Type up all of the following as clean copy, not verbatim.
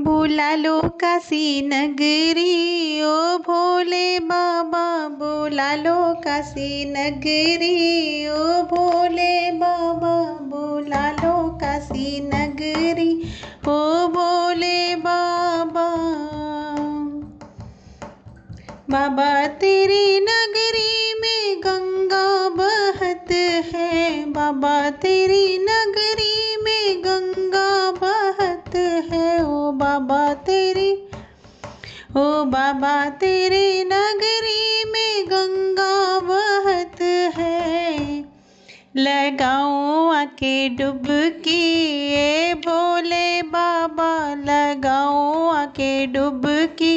बुला लो काशी नगरी, ओ भोले बाबा बुला लो काशी नगरी, ओ भोले बाबा बुला लो काशी नगरी, ओ भोले बाबा। बाबा तेरी नगरी में गंगा बहत है, बाबा तेरी नगरी में गंगा बहत है, ओ बाबा तेरी, ओ बाबा तेरी नगरी में गंगा बहत है। लगाऊं आके डुबकी, ए भोले बाबा लगाऊं आके डुबकी,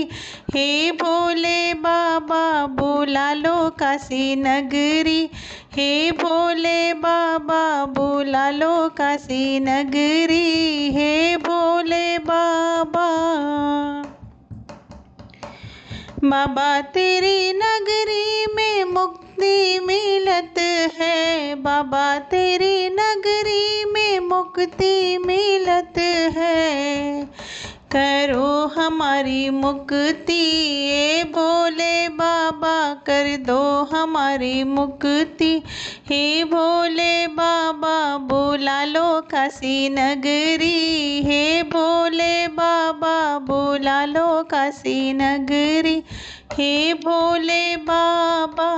हे भोले बाबा बुला लो काशी नगरी, हे भोले बाबा बुला लो काशी नगरी, हे भोले बाबा। बाबा तेरी नगरी में मुक्ति मिलत है, बाबा तेरी नगरी में मुक्ति मिलत है। करो हमारी मुक्ति, ए भोले बाबा कर दो हमारी मुक्ति, हे भोले बाबा बुला लो काशी नगरी, हे भोले बाबा बुला लो काशी नगरी, हे भोले बाबा।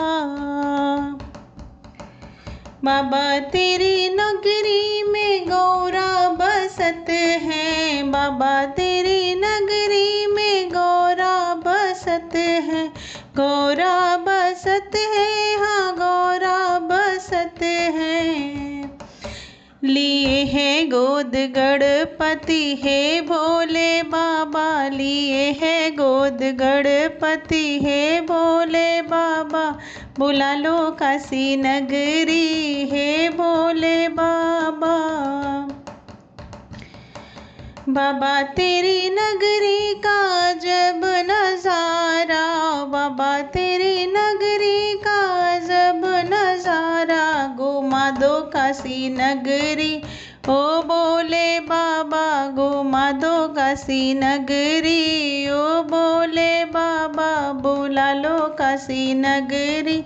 बाबा तेरी नगरी में गौरा बसत है, बाबा तेरी नगरी में गौरा बसत है, गौरा बसत है, हाँ गौरा बसत है। लिए है गोद गणपति, हे भोले बाबा लिए है गोद गणपति, हे भोले बाबा बुला लो काशी नगरी, हे भोले बाबा। बाबा तेरी नगरी का जब नजारा, बाबा तेरी नगरी का जब नजारा, घुमा दो काशी नगरी, ओ भोले बाबा घुमा दो काशी नगरी, ओ भोले बाबा बुला लो काशी नगरी,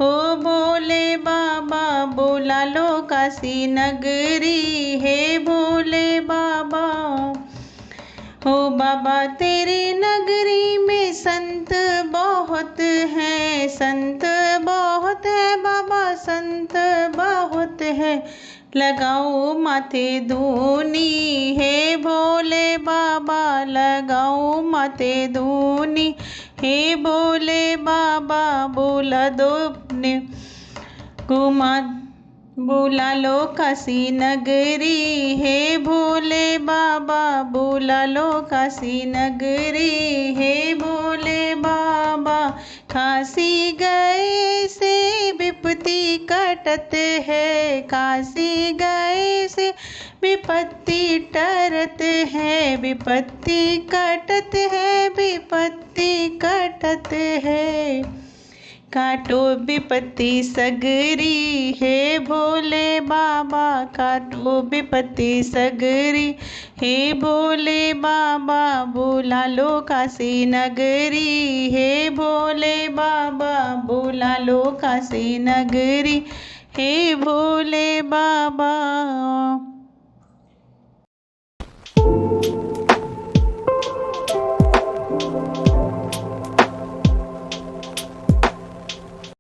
ओ भोले बाबा बुला लो काशी नगरी, हे भोले बाबा। हो बाबा तेरी नगरी में संत बहुत हैं, संत बहुत है बाबा संत बहुत है। लगाओ माथे धूनी, हे भोले बाबा लगाओ माथे धूनी, हे भोले बाबा बुला दो अपने घुमा बुला लो काशी नगरी, हे भोले बाबा बुला लो काशी नगरी, हे भोले बाबा। काशी गए से विपत्ति कटत है, काशी गए से विपत्ति टरत है, विपत्ति कटत है, विपत्ति कटत है। काटो विपत्ति सगरी, हे भोले बाबा काटो विपत्ति सगरी, हे भोले बाबा बुला लो काशी नगरी, हे भोले बाबा बुला लो काशी नगरी, हे भोले बाबा।